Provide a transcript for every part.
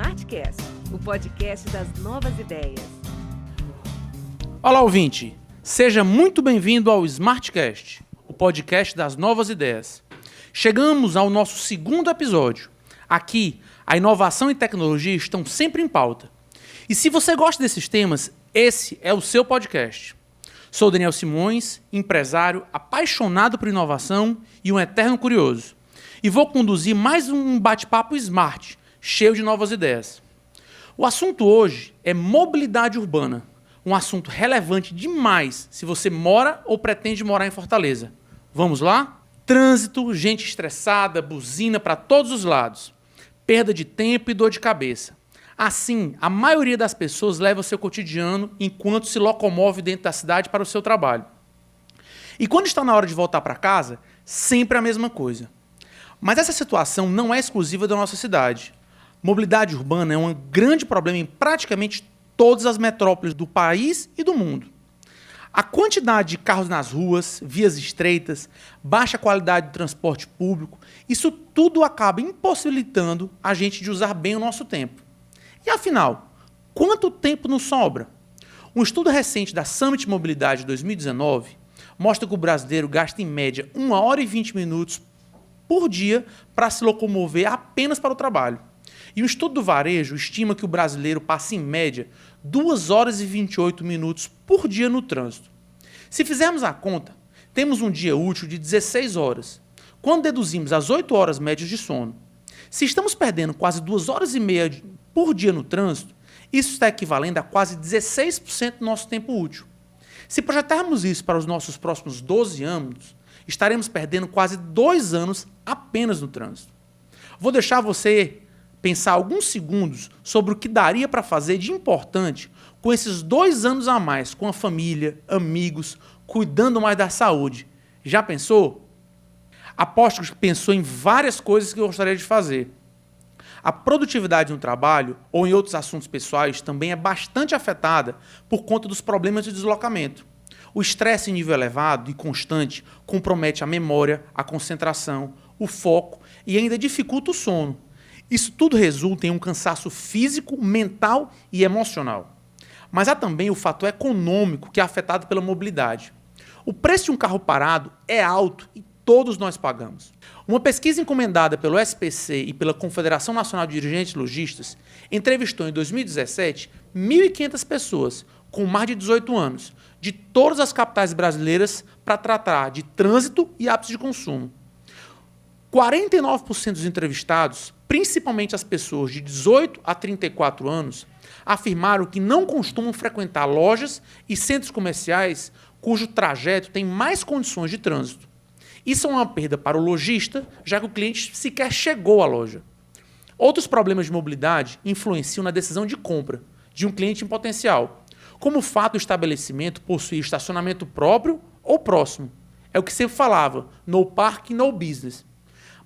Smartcast, o podcast das novas ideias. Olá, ouvinte! Seja muito bem-vindo ao Smartcast, o podcast das novas ideias. Chegamos ao nosso segundo episódio. Aqui, a inovação e tecnologia estão sempre em pauta. E se você gosta desses temas, esse é o seu podcast. Sou Daniel Simões, empresário apaixonado por inovação e um eterno curioso. E vou conduzir mais um bate-papo smart, cheio de novas ideias. O assunto hoje é mobilidade urbana, um assunto relevante demais se você mora ou pretende morar em Fortaleza. Vamos lá? Trânsito, gente estressada, buzina para todos os lados, perda de tempo e dor de cabeça. Assim, a maioria das pessoas leva o seu cotidiano enquanto se locomove dentro da cidade para o seu trabalho. E quando está na hora de voltar para casa, sempre a mesma coisa. Mas essa situação não é exclusiva da nossa cidade. Mobilidade urbana é um grande problema em praticamente todas as metrópoles do país e do mundo. A quantidade de carros nas ruas, vias estreitas, baixa qualidade do transporte público, isso tudo acaba impossibilitando a gente de usar bem o nosso tempo. E afinal, quanto tempo nos sobra? Um estudo recente da Summit Mobilidade 2019 mostra que o brasileiro gasta em média 1 hora e 20 minutos por dia para se locomover apenas para o trabalho. E um estudo do varejo estima que o brasileiro passa em média 2 horas e 28 minutos por dia no trânsito. Se fizermos a conta, temos um dia útil de 16 horas, quando deduzimos as 8 horas médias de sono. Se estamos perdendo quase 2 horas e meia por dia no trânsito, isso está equivalendo a quase 16% do nosso tempo útil. Se projetarmos isso para os nossos próximos 12 anos, estaremos perdendo quase 2 anos apenas no trânsito. Vou deixar você pensar alguns segundos sobre o que daria para fazer de importante com esses 2 anos a mais com a família, amigos, cuidando mais da saúde. Já pensou? Aposto que pensou em várias coisas que eu gostaria de fazer. A produtividade no trabalho ou em outros assuntos pessoais também é bastante afetada por conta dos problemas de deslocamento. O estresse em nível elevado e constante compromete a memória, a concentração, o foco e ainda dificulta o sono. Isso tudo resulta em um cansaço físico, mental e emocional. Mas há também o fator econômico que é afetado pela mobilidade. O preço de um carro parado é alto e todos nós pagamos. Uma pesquisa encomendada pelo SPC e pela Confederação Nacional de Dirigentes Logistas entrevistou em 2017 1.500 pessoas com mais de 18 anos, de todas as capitais brasileiras, para tratar de trânsito e hábitos de consumo. 49% dos entrevistados, principalmente as pessoas de 18 a 34 anos, afirmaram que não costumam frequentar lojas e centros comerciais cujo trajeto tem mais condições de trânsito. Isso é uma perda para o lojista, já que o cliente sequer chegou à loja. Outros problemas de mobilidade influenciam na decisão de compra de um cliente em potencial, como o fato do estabelecimento possuir estacionamento próprio ou próximo. É o que sempre falava, no parking, no business.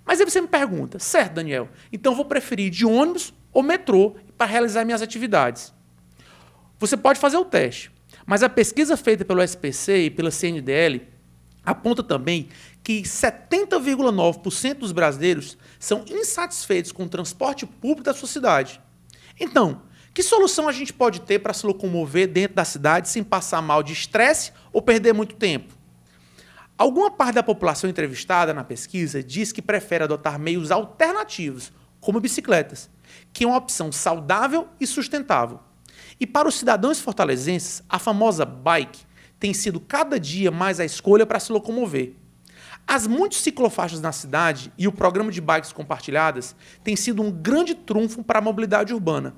Mas aí você me pergunta, certo, Daniel, então vou preferir de ônibus ou metrô para realizar minhas atividades. Você pode fazer o teste, mas a pesquisa feita pelo SPC e pela CNDL aponta também que 70,9% dos brasileiros são insatisfeitos com o transporte público da sua cidade. Então, que solução a gente pode ter para se locomover dentro da cidade sem passar mal de estresse ou perder muito tempo? Alguma parte da população entrevistada na pesquisa diz que prefere adotar meios alternativos, como bicicletas, que é uma opção saudável e sustentável. E para os cidadãos fortalezenses, a famosa bike tem sido cada dia mais a escolha para se locomover. As muitas ciclofaixas na cidade e o programa de bikes compartilhadas têm sido um grande trunfo para a mobilidade urbana.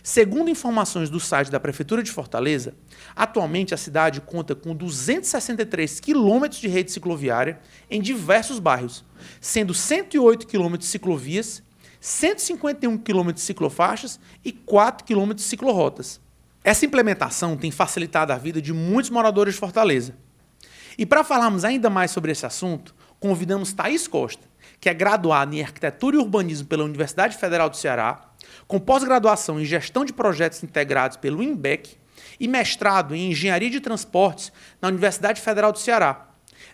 Segundo informações do site da Prefeitura de Fortaleza, atualmente a cidade conta com 263 quilômetros de rede cicloviária em diversos bairros, sendo 108 quilômetros de ciclovias, 151 quilômetros de ciclofaixas e 4 quilômetros de ciclorotas. Essa implementação tem facilitado a vida de muitos moradores de Fortaleza. E para falarmos ainda mais sobre esse assunto, convidamos Thaís Costa, que é graduada em Arquitetura e Urbanismo pela Universidade Federal do Ceará, com pós-graduação em Gestão de Projetos Integrados pelo INBEC e mestrado em Engenharia de Transportes na Universidade Federal do Ceará.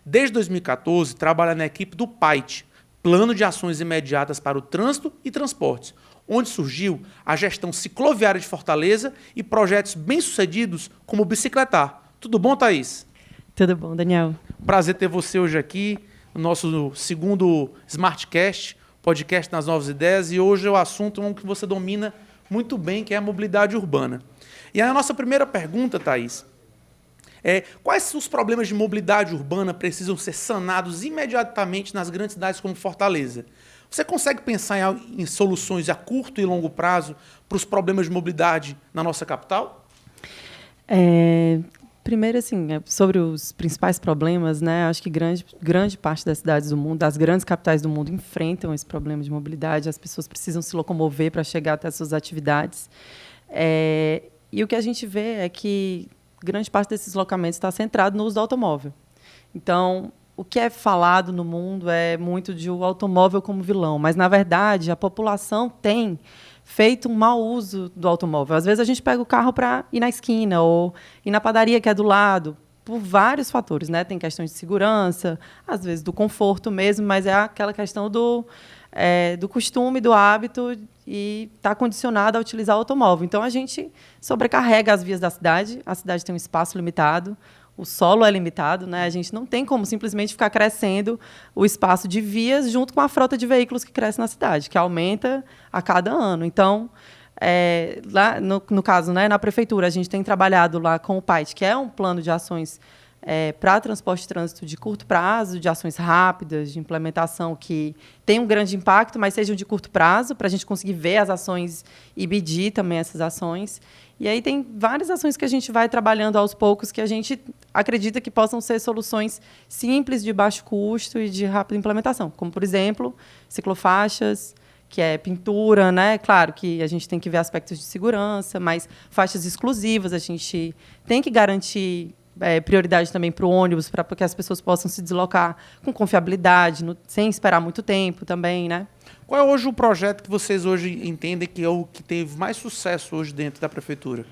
Desde 2014, trabalha na equipe do PAIT, Plano de Ações Imediatas para o Trânsito e Transportes, onde surgiu a gestão cicloviária de Fortaleza e projetos bem-sucedidos como o Bicicletar. Tudo bom, Thaís? Tudo bom, Daniel. Prazer ter você hoje aqui, no nosso segundo Smartcast, podcast das novas ideias, e hoje é o assunto que você domina muito bem, que é a mobilidade urbana. E a nossa primeira pergunta, Thaís, quais os problemas de mobilidade urbana precisam ser sanados imediatamente nas grandes cidades como Fortaleza? Você consegue pensar em soluções a curto e longo prazo para os problemas de mobilidade na nossa capital? Primeiro, assim, sobre os principais problemas, né? Acho que grande parte das cidades do mundo, das grandes capitais do mundo, enfrentam esse problema de mobilidade. As pessoas precisam se locomover para chegar até as suas atividades. E o que a gente vê é que grande parte desses deslocamentos está centrado no uso do automóvel. Então, o que é falado no mundo é muito de o automóvel como vilão, mas, na verdade, a população tem feito um mau uso do automóvel. Às vezes, a gente pega o carro para ir na esquina ou ir na padaria que é do lado, por vários fatores, né? Tem questões de segurança, às vezes do conforto mesmo, mas é aquela questão do costume, do hábito, e está condicionado a utilizar o automóvel. Então, a gente sobrecarrega as vias da cidade, a cidade tem um espaço limitado, o solo é limitado, né? A gente não tem como simplesmente ficar crescendo o espaço de vias junto com a frota de veículos que cresce na cidade, que aumenta a cada ano. Então, lá no caso, né, na prefeitura, a gente tem trabalhado lá com o PAIT, que é um plano de ações para transporte e trânsito de curto prazo, de ações rápidas, de implementação que tem um grande impacto, mas sejam de curto prazo, para a gente conseguir ver as ações e medir também essas ações. E aí tem várias ações que a gente vai trabalhando aos poucos que a gente acredita que possam ser soluções simples, de baixo custo e de rápida implementação, como, por exemplo, ciclofaixas, que é pintura, né? Claro que a gente tem que ver aspectos de segurança, mas faixas exclusivas, a gente tem que garantir prioridade também para o ônibus, para que as pessoas possam se deslocar com confiabilidade, sem esperar muito tempo também, né? Qual é hoje o projeto que vocês hoje entendem que é o que teve mais sucesso hoje dentro da prefeitura?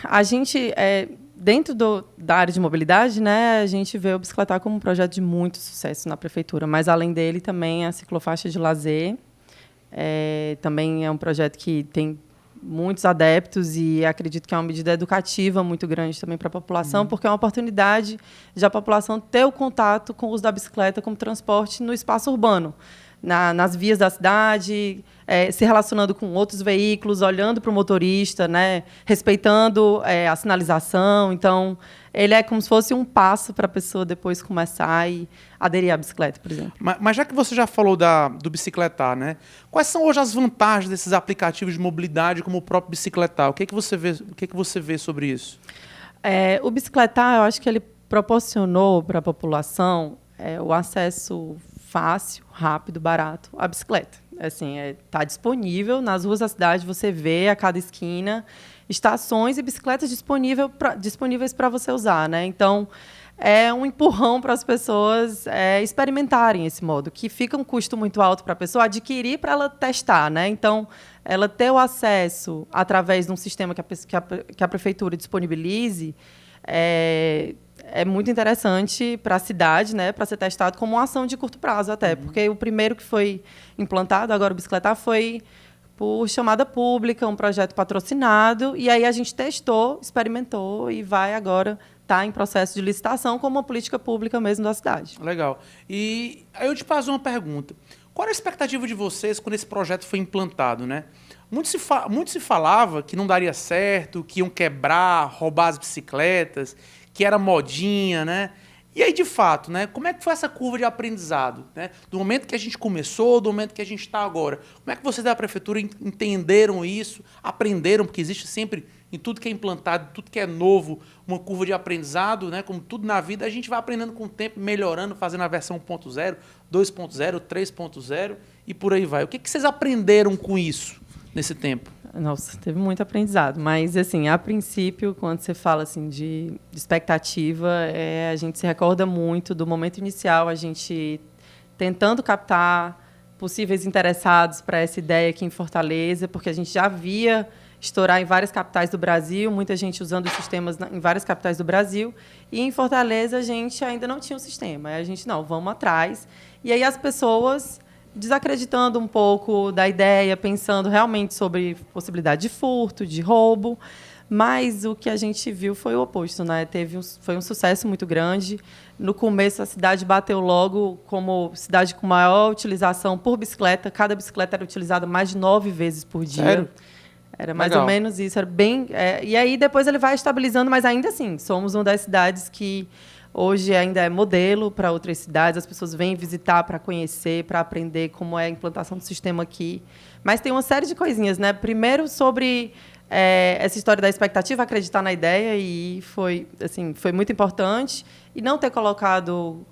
A gente, dentro da área de mobilidade, né, a gente vê o Bicicletar como um projeto de muito sucesso na prefeitura, mas, além dele, também a ciclofaixa de lazer. Também é um projeto que tem muitos adeptos e acredito que é uma medida educativa muito grande também para a população, porque é uma oportunidade de a população ter o contato com o uso da bicicleta como transporte no espaço urbano, nas vias da cidade, se relacionando com outros veículos, olhando para o motorista, né, respeitando a sinalização. Então, ele é como se fosse um passo para a pessoa depois começar e aderir à bicicleta, por exemplo. Mas já que você já falou do Bicicletar, né? Quais são hoje as vantagens desses aplicativos de mobilidade como o próprio Bicicletar? O que você vê sobre isso? O Bicicletar, eu acho que ele proporcionou para a população o acesso fácil, rápido, barato à bicicleta. Assim, tá disponível nas ruas da cidade, você vê a cada esquina estações e bicicletas disponíveis para você usar, né? Então, é um empurrão para as pessoas experimentarem esse modo, que fica um custo muito alto para a pessoa adquirir para ela testar, né? Então, ela ter o acesso através de um sistema que a prefeitura disponibilize é muito interessante para a cidade, né, para ser testado como uma ação de curto prazo até, porque o primeiro que foi implantado, agora o Bicicletar, foi por chamada pública, um projeto patrocinado, e aí a gente testou, experimentou e vai agora estar em processo de licitação como uma política pública mesmo da cidade. Legal. E aí eu te faço uma pergunta. Qual era a expectativa de vocês quando esse projeto foi implantado, né? Muito se falava que não daria certo, que iam quebrar, roubar as bicicletas, que era modinha, né? E aí, de fato, né, como é que foi essa curva de aprendizado? Né? Do momento que a gente começou, do momento que a gente está agora. Como é que vocês da prefeitura entenderam isso, aprenderam, porque existe sempre, em tudo que é implantado, tudo que é novo, uma curva de aprendizado, né? Como tudo na vida, a gente vai aprendendo com o tempo, melhorando, fazendo a versão 1.0, 2.0, 3.0 e por aí vai. O que vocês aprenderam com isso nesse tempo? Nossa, teve muito aprendizado, mas, assim, a princípio, quando você fala assim, de expectativa, a gente se recorda muito do momento inicial, a gente tentando captar possíveis interessados para essa ideia aqui em Fortaleza, porque a gente já via estourar em várias capitais do Brasil, muita gente usando os sistemas em várias capitais do Brasil, e em Fortaleza a gente ainda não tinha um sistema. Aí a gente, não, vamos atrás. E aí as pessoas desacreditando um pouco da ideia, pensando realmente sobre possibilidade de furto, de roubo. Mas o que a gente viu foi o oposto, né? Foi um sucesso muito grande. No começo, a cidade bateu logo como cidade com maior utilização por bicicleta. Cada bicicleta era utilizada mais de 9 vezes por dia. Sério? Era mais Legal. ou menos isso. Era bem, e aí depois ele vai estabilizando, mas ainda assim, somos uma das cidades que hoje ainda é modelo para outras cidades. As pessoas vêm visitar para conhecer, para aprender como é a implantação do sistema aqui. Mas tem uma série de coisinhas, né? Primeiro, sobre essa história da expectativa, acreditar na ideia, e foi muito importante. E não ter colocado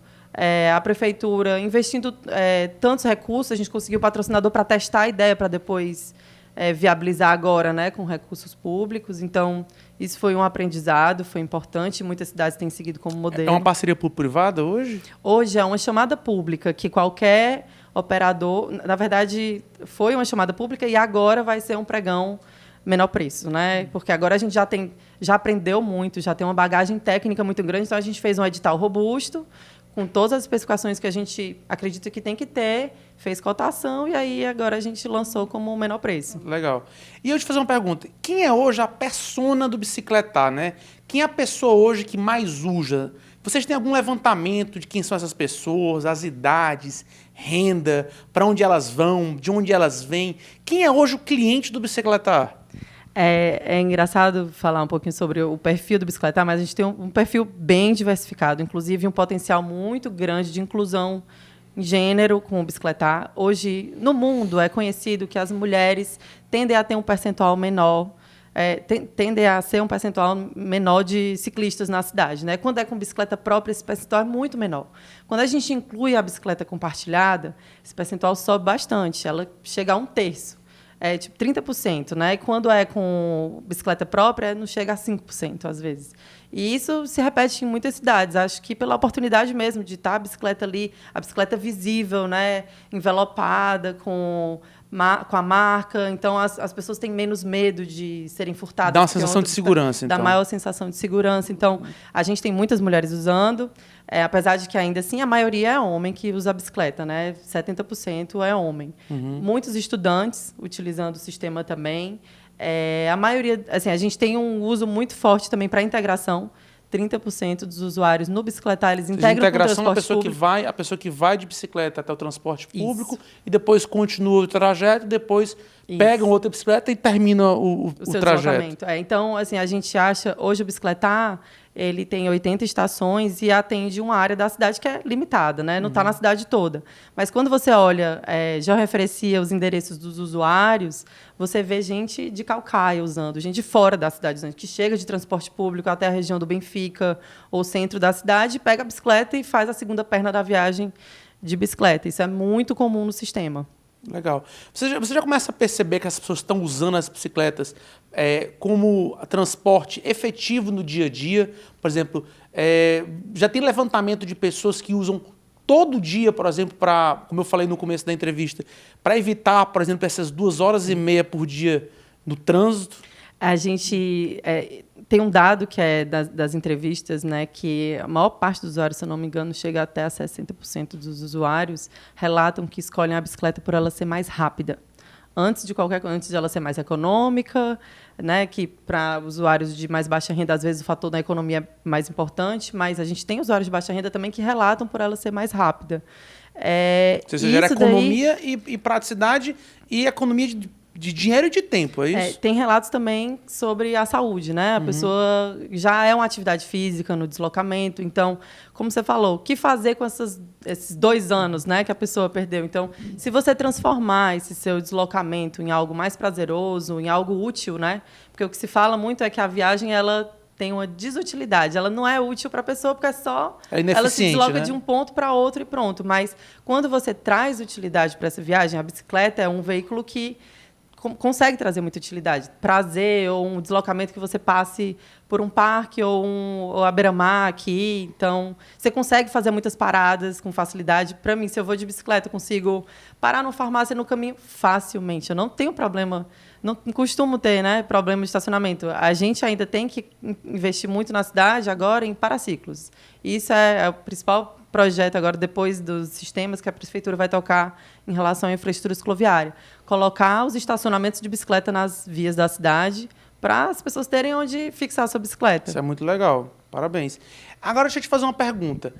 a prefeitura investindo tantos recursos. A gente conseguiu patrocinador para testar a ideia, para depois viabilizar agora, né, com recursos públicos. Então, isso foi um aprendizado, foi importante. Muitas cidades têm seguido como modelo. É uma parceria público-privada hoje? Hoje é uma chamada pública que qualquer operador... Na verdade, foi uma chamada pública e agora vai ser um pregão menor preço, né? Porque agora a gente já aprendeu muito, já tem uma bagagem técnica muito grande, então a gente fez um edital robusto, com todas as especificações que a gente acredita que tem que ter, fez cotação e aí agora a gente lançou como o menor preço. Legal. E eu te fazer uma pergunta. Quem é hoje a persona do bicicletar, né? Quem é a pessoa hoje que mais usa? Vocês têm algum levantamento de quem são essas pessoas, as idades, renda, para onde elas vão, de onde elas vêm? Quem é hoje o cliente do bicicletar? É engraçado falar um pouquinho sobre o perfil do bicicletar, mas a gente tem um perfil bem diversificado, inclusive um potencial muito grande de inclusão em gênero com o bicicletar. Hoje, no mundo, é conhecido que as mulheres tendem a ter um percentual menor, tendem a ser um percentual menor de ciclistas na cidade, né? Quando é com bicicleta própria, esse percentual é muito menor. Quando a gente inclui a bicicleta compartilhada, esse percentual sobe bastante, ela chega a 1/3. Tipo 30%, né? E quando é com bicicleta própria, não chega a 5%, às vezes. E isso se repete em muitas cidades. Acho que pela oportunidade mesmo de estar a bicicleta ali, a bicicleta visível, né? Envelopada com a marca. Então, as pessoas têm menos medo de serem furtadas. Dá uma sensação de segurança, então. Dá maior sensação de segurança. Então, a gente tem muitas mulheres usando, apesar de que, ainda assim, a maioria é homem que usa a bicicleta, né? 70% é homem. Uhum. Muitos estudantes utilizando o sistema também. A maioria... Assim, a gente tem um uso muito forte também para integração. 30% dos usuários no bicicletar, eles integram com o transporte público. A pessoa que vai de bicicleta até o transporte público e depois continua o trajeto, depois pega outra bicicleta e termina o seu trajeto. Deslocamento. Então, assim, a gente acha, hoje o bicicletar, ele tem 80 estações e atende uma área da cidade que é limitada, né? Não está na cidade toda. Mas quando você olha, georreferencia os endereços dos usuários, você vê gente de Caucaia usando, gente de fora da cidade, que chega de transporte público até a região do Benfica ou centro da cidade, pega a bicicleta e faz a segunda perna da viagem de bicicleta. Isso é muito comum no sistema. Legal. Você já começa a perceber que as pessoas estão usando as bicicletas como transporte efetivo no dia a dia? Por exemplo, já tem levantamento de pessoas que usam todo dia, por exemplo, como eu falei no começo da entrevista, para evitar, por exemplo, essas 2h30 por dia no trânsito? A gente tem um dado que é das entrevistas, né, que a maior parte dos usuários, se eu não me engano, chega até a 60% dos usuários relatam que escolhem a bicicleta por ela ser mais rápida. Antes de ela ser mais econômica, né, que para usuários de mais baixa renda, às vezes o fator da economia é mais importante, mas a gente tem usuários de baixa renda também que relatam por ela ser mais rápida. Ou seja, gera economia e praticidade e economia de dinheiro e de tempo, é isso? Tem relatos também sobre a saúde, né? A pessoa já é uma atividade física no deslocamento, então, como você falou, o que fazer com esses 2 anos, né, que a pessoa perdeu? Então, se você transformar esse seu deslocamento em algo mais prazeroso, em algo útil, né? Porque o que se fala muito é que a viagem, ela tem uma desutilidade, ela não é útil para a pessoa porque ela se desloca, né, de um ponto para outro e pronto. Mas quando você traz utilidade para essa viagem, a bicicleta é um veículo que consegue trazer muita utilidade. Prazer, ou um deslocamento que você passe por um parque ou a beira-mar aqui. Então, você consegue fazer muitas paradas com facilidade. Para mim, se eu vou de bicicleta, eu consigo parar numa farmácia no caminho facilmente. Eu não tenho problema, não costumo ter, né, problema de estacionamento. A gente ainda tem que investir muito na cidade agora em paraciclos. Isso é o principal projeto agora, depois dos sistemas que a prefeitura vai tocar em relação à infraestrutura cicloviária. Colocar os estacionamentos de bicicleta nas vias da cidade para as pessoas terem onde fixar a sua bicicleta. Isso é muito legal. Parabéns. Agora, deixa eu te fazer uma pergunta.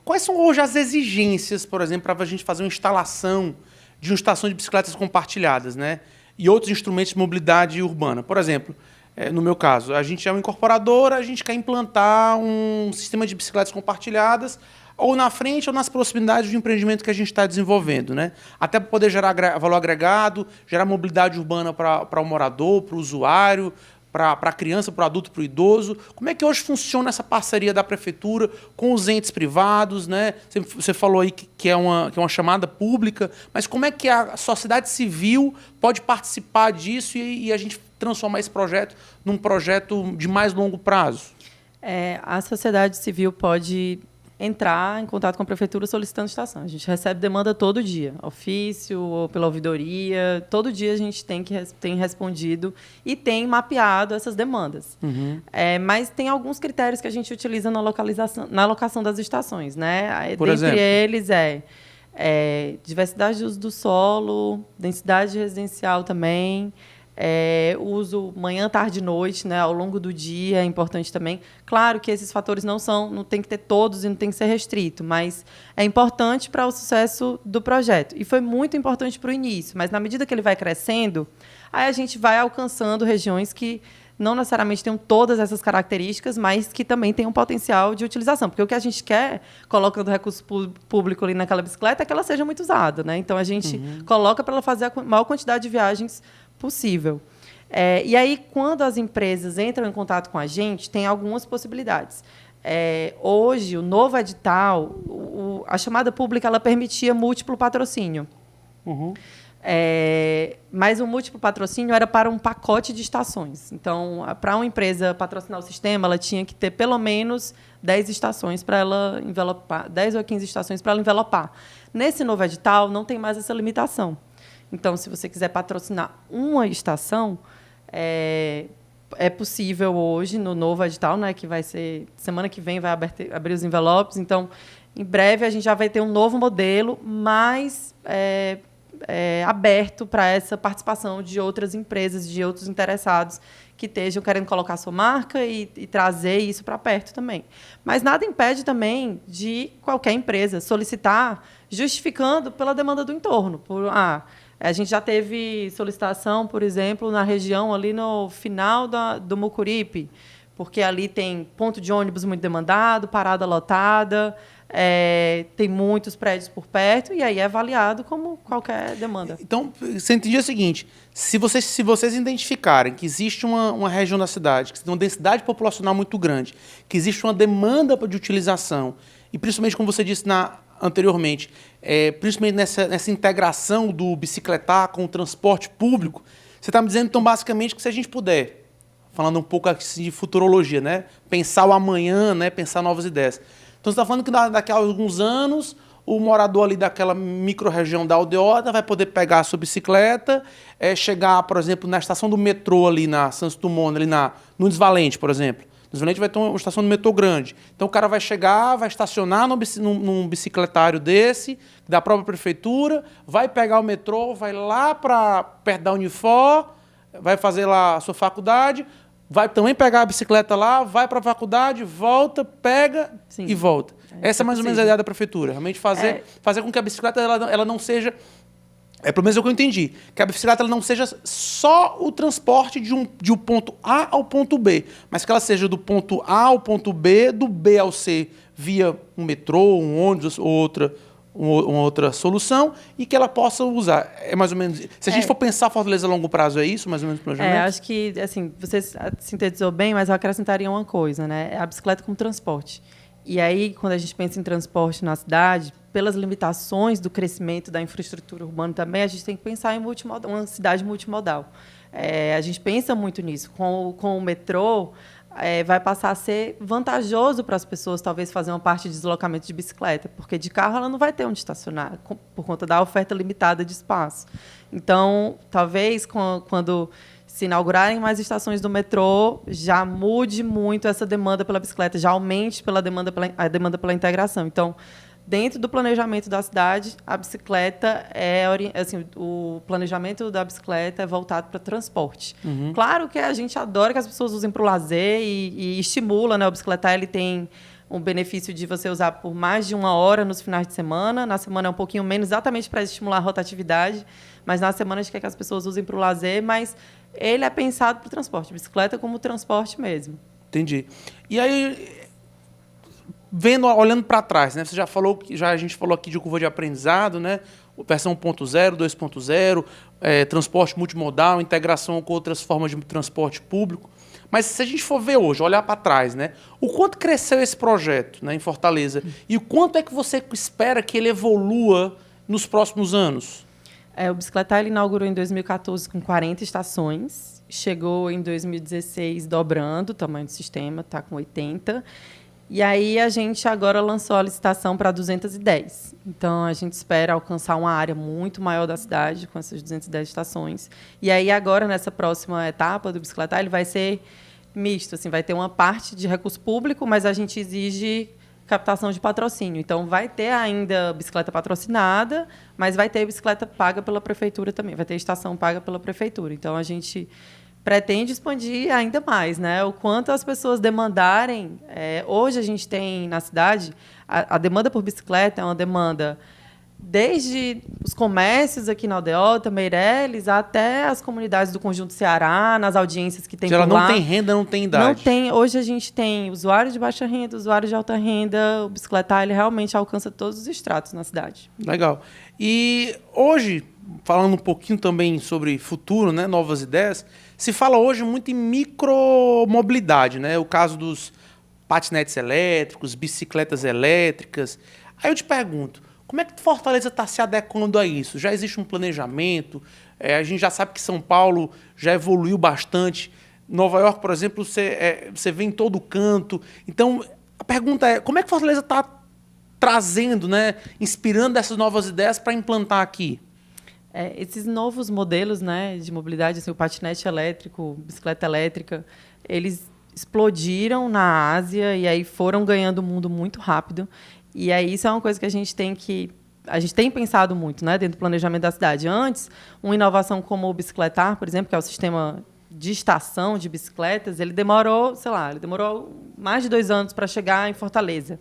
Quais são hoje as exigências, por exemplo, para a gente fazer uma instalação de uma estação de bicicletas compartilhadas, né? E outros instrumentos de mobilidade urbana? Por exemplo, no meu caso, a gente é uma incorporadora, a gente quer implantar um sistema de bicicletas compartilhadas ou na frente ou nas proximidades do empreendimento que a gente está desenvolvendo, né? Até para poder gerar valor agregado, gerar mobilidade urbana para o morador, para o usuário, para a criança, para o adulto, para o idoso. Como é que hoje funciona essa parceria da prefeitura com os entes privados, né? Você falou aí que é uma chamada pública, mas como é que a sociedade civil pode participar disso e a gente transformar esse projeto num projeto de mais longo prazo? A sociedade civil pode entrar em contato com a prefeitura solicitando estação. A gente recebe demanda todo dia, ofício ou pela ouvidoria. Todo dia a gente tem respondido e tem mapeado essas demandas. Uhum. Mas tem alguns critérios que a gente utiliza na alocação das estações, né? Por exemplo? Eles diversidade de uso do solo, densidade residencial também, uso manhã, tarde e noite, né, ao longo do dia é importante também. Claro que esses fatores não tem que ter todos e não tem que ser restrito, mas é importante para o sucesso do projeto. E foi muito importante para o início, mas na medida que ele vai crescendo, aí a gente vai alcançando regiões que não necessariamente tenham todas essas características, mas que também têm um potencial de utilização. Porque o que a gente quer, colocando recurso público ali naquela bicicleta, é que ela seja muito usada, né? Então, a gente coloca para ela fazer a maior quantidade de viagens possível. E aí, quando as empresas entram em contato com a gente, tem algumas possibilidades. Hoje, o novo edital, a chamada pública, ela permitia múltiplo patrocínio. Uhum. Mas o múltiplo patrocínio era para um pacote de estações. Então, para uma empresa patrocinar o sistema, ela tinha que ter pelo menos 10 estações para ela envelopar, 10 ou 15 estações para ela envelopar. Nesse novo edital, não tem mais essa limitação. Então, se você quiser patrocinar uma estação, é possível hoje, no novo edital, né, que vai ser semana que vem, vai abrir os envelopes. Então, em breve, a gente já vai ter um novo modelo mais aberto para essa participação de outras empresas, de outros interessados que estejam querendo colocar sua marca e trazer isso para perto também. Mas nada impede também de qualquer empresa solicitar, justificando pela demanda do entorno. A gente já teve solicitação, por exemplo, na região ali no final do Mucuripe, porque ali tem ponto de ônibus muito demandado, parada lotada, tem muitos prédios por perto, e aí é avaliado como qualquer demanda. Então, você entendia o seguinte, se vocês identificarem que existe uma região da cidade, que tem uma densidade populacional muito grande, que existe uma demanda de utilização, e principalmente, como você disse anteriormente, principalmente nessa integração do bicicletar com o transporte público, você está me dizendo, então, basicamente, que se a gente puder, falando um pouco assim de futurologia, né? Pensar o amanhã, né? Pensar novas ideias. Então, você está falando que daqui a alguns anos, o morador ali daquela micro-região da Aldeota vai poder pegar a sua bicicleta, chegar, por exemplo, na estação do metrô ali na Santos Dumont, ali no Desvalente, por exemplo. No Desvalente vai ter uma estação do metrô grande. Então, o cara vai chegar, vai estacionar num bicicletário desse, da própria prefeitura, vai pegar o metrô, vai lá para perto da Unifor, vai fazer lá a sua faculdade, vai também pegar a bicicleta lá, vai para a faculdade, volta, pega e volta. Essa é mais ou menos a ideia da prefeitura. Realmente fazer com que a bicicleta ela não seja... pelo menos é o que eu entendi. Que a bicicleta ela não seja só o transporte de um ponto A ao ponto B, mas que ela seja do ponto A ao ponto B, do B ao C, via um metrô, um ônibus ou uma outra solução, e que ela possa usar. É mais ou menos... Se a gente for pensar Fortaleza a longo prazo, é isso? Mais ou menos o planejamento? Acho que, assim, você sintetizou bem, mas eu acrescentaria uma coisa, né? É a bicicleta como transporte. E aí, quando a gente pensa em transporte na cidade, pelas limitações do crescimento da infraestrutura urbana também, a gente tem que pensar em uma cidade multimodal. A gente pensa muito nisso. Com o metrô, vai passar a ser vantajoso para as pessoas, talvez, fazer uma parte de deslocamento de bicicleta, porque de carro ela não vai ter onde estacionar, por conta da oferta limitada de espaço. Então, talvez, quando se inaugurarem mais estações do metrô, já mude muito essa demanda pela bicicleta, já aumente a demanda pela integração. Então, dentro do planejamento da cidade, a bicicleta o planejamento da bicicleta é voltado para transporte. Claro que a gente adora que as pessoas usem para o lazer e estimula, né? O bicicletar ele tem um benefício de você usar por mais de 1 hora nos finais de semana. Na semana é um pouquinho menos, exatamente para estimular a rotatividade, mas na semana a gente quer que as pessoas usem para o lazer, mas ele é pensado para o transporte, bicicleta como transporte mesmo. Entendi. E aí, olhando para trás, né? Você já falou a gente falou aqui de curva de aprendizado, né? Versão 1.0, 2.0, transporte multimodal, integração com outras formas de transporte público. Mas se a gente for ver hoje, olhar para trás, né? O quanto cresceu esse projeto, né, em Fortaleza? E o quanto é que você espera que ele evolua nos próximos anos? O Bicicletar ele inaugurou em 2014 com 40 estações. Chegou em 2016 dobrando o tamanho do sistema, está com 80. E aí a gente agora lançou a licitação para 210. Então, a gente espera alcançar uma área muito maior da cidade com essas 210 estações. E aí agora, nessa próxima etapa do Bicicletar, ele vai ser misto. Assim, vai ter uma parte de recurso público, mas a gente exige captação de patrocínio. Então, vai ter ainda bicicleta patrocinada, mas vai ter bicicleta paga pela prefeitura também. Vai ter estação paga pela prefeitura. Então, a gente pretende expandir ainda mais, né? O quanto as pessoas demandarem. Hoje a gente tem na cidade a demanda por bicicleta é uma demanda desde os comércios aqui na Aldeota, Meireles, até as comunidades do Conjunto Ceará, nas audiências que tem por lá. Ela não tem renda, não tem idade. Não tem. Hoje a gente tem usuários de baixa renda, usuários de alta renda. O bicicletar ele realmente alcança todos os estratos na cidade. Legal. E hoje, falando um pouquinho também sobre futuro, né, novas ideias, se fala hoje muito em micromobilidade, né? O caso dos patinetes elétricos, bicicletas elétricas. Aí eu te pergunto, como é que Fortaleza está se adequando a isso? Já existe um planejamento? A gente já sabe que São Paulo já evoluiu bastante. Nova York, por exemplo, você vê em todo canto. Então, a pergunta é, como é que Fortaleza está trazendo, né, inspirando essas novas ideias para implantar aqui? Esses novos modelos, né, de mobilidade, assim, o patinete elétrico, bicicleta elétrica, eles explodiram na Ásia e aí foram ganhando o mundo muito rápido. E aí isso é uma coisa que a gente tem pensado muito, né, dentro do planejamento da cidade. Antes, uma inovação como o Bicicletar, por exemplo, que é o sistema de estação de bicicletas, ele demorou mais de 2 anos para chegar em Fortaleza.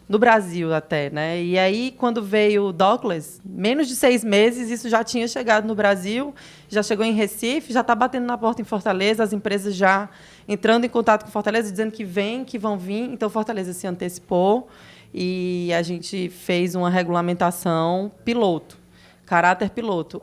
No Brasil até, né? E aí, quando veio o Dockless, menos de 6 meses, isso já tinha chegado no Brasil, já chegou em Recife, já está batendo na porta em Fortaleza, as empresas já entrando em contato com Fortaleza, dizendo que vão vir. Então, Fortaleza se antecipou e a gente fez uma regulamentação piloto, caráter piloto.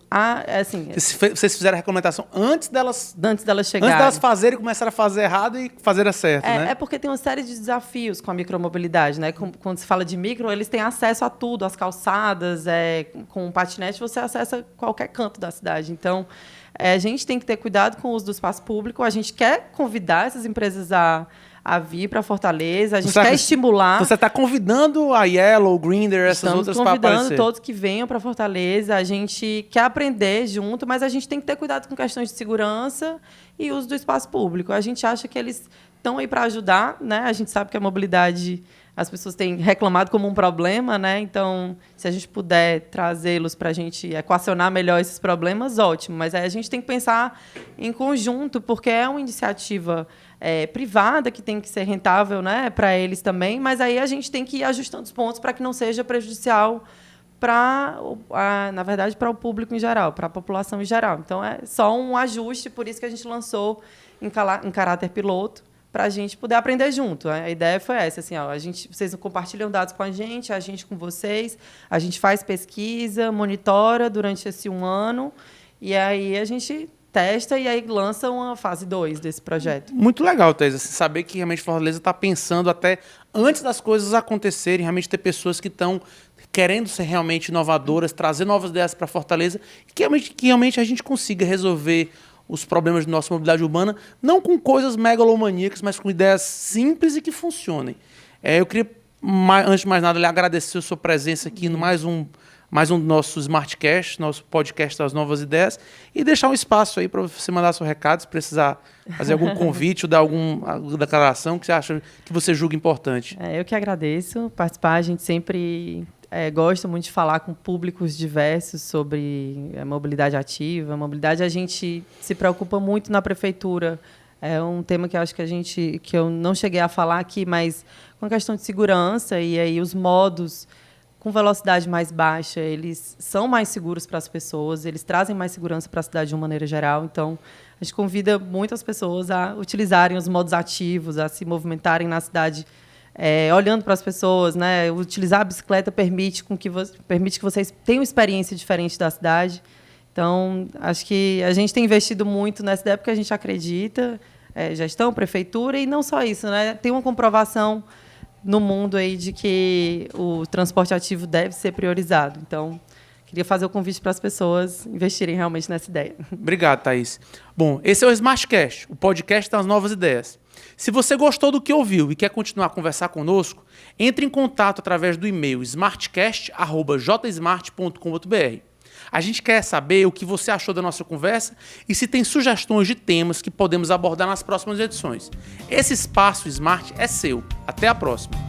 Vocês fizeram a regulamentação antes delas chegarem. Antes delas fazerem, começaram a fazer errado e fazer certo, né? É porque tem uma série de desafios com a micromobilidade, né? Quando se fala de micro, eles têm acesso a tudo, as calçadas, com o patinete você acessa qualquer canto da cidade. Então, a gente tem que ter cuidado com o uso do espaço público, a gente quer convidar essas empresas a vir para Fortaleza, a gente quer estimular. Você está convidando a Yellow, Grindr, essas outras para aparecer? Estamos convidando todos que venham para Fortaleza, a gente quer aprender junto, mas a gente tem que ter cuidado com questões de segurança e uso do espaço público. A gente acha que eles estão aí para ajudar, né? A gente sabe que a mobilidade, as pessoas têm reclamado como um problema, né? Então, se a gente puder trazê-los para a gente equacionar melhor esses problemas, ótimo. Mas aí a gente tem que pensar em conjunto, porque é uma iniciativa privada que tem que ser rentável, né, para eles também. Mas aí a gente tem que ir ajustando os pontos para que não seja prejudicial na verdade, para o público em geral, para a população em geral. Então, é só um ajuste, por isso que a gente lançou em caráter piloto, para a gente poder aprender junto. A ideia foi essa, assim, vocês compartilham dados com a gente com vocês, a gente faz pesquisa, monitora durante esse 1 ano, e aí a gente testa e aí lança uma fase 2 desse projeto. Muito legal, Thais, assim, saber que realmente Fortaleza está pensando até antes das coisas acontecerem, realmente ter pessoas que estão querendo ser realmente inovadoras, trazer novas ideias para Fortaleza, e que realmente a gente consiga resolver os problemas de nossa mobilidade urbana, não com coisas megalomaníacas, mas com ideias simples e que funcionem. Eu queria, antes de mais nada, lhe agradecer a sua presença aqui no mais um mais um do nosso Smartcast, nosso podcast das novas ideias, e deixar um espaço aí para você mandar seu recado, se precisar fazer algum convite ou dar alguma declaração que você acha que você julga importante. Eu que agradeço participar. A gente sempre gosta muito de falar com públicos diversos sobre mobilidade ativa. Mobilidade a gente se preocupa muito na prefeitura. É um tema que eu acho que eu não cheguei a falar aqui, mas com a questão de segurança e aí os modos com velocidade mais baixa, eles são mais seguros para as pessoas, eles trazem mais segurança para a cidade de uma maneira geral. Então, a gente convida muitas pessoas a utilizarem os modos ativos, a se movimentarem na cidade, olhando para as pessoas, né? Utilizar a bicicleta permite que vocês tenham experiência diferente da cidade. Então, acho que a gente tem investido muito nessa ideia porque a gente acredita, gestão, prefeitura, e não só isso, né? Tem uma comprovação no mundo aí de que o transporte ativo deve ser priorizado. Então, queria fazer o convite para as pessoas investirem realmente nessa ideia. Obrigado, Thaís. Bom, esse é o Smartcast, o podcast das novas ideias. Se você gostou do que ouviu e quer continuar a conversar conosco, entre em contato através do e-mail smartcast@jsmart.com.br. A gente quer saber o que você achou da nossa conversa e se tem sugestões de temas que podemos abordar nas próximas edições. Esse espaço Smart é seu. Até a próxima.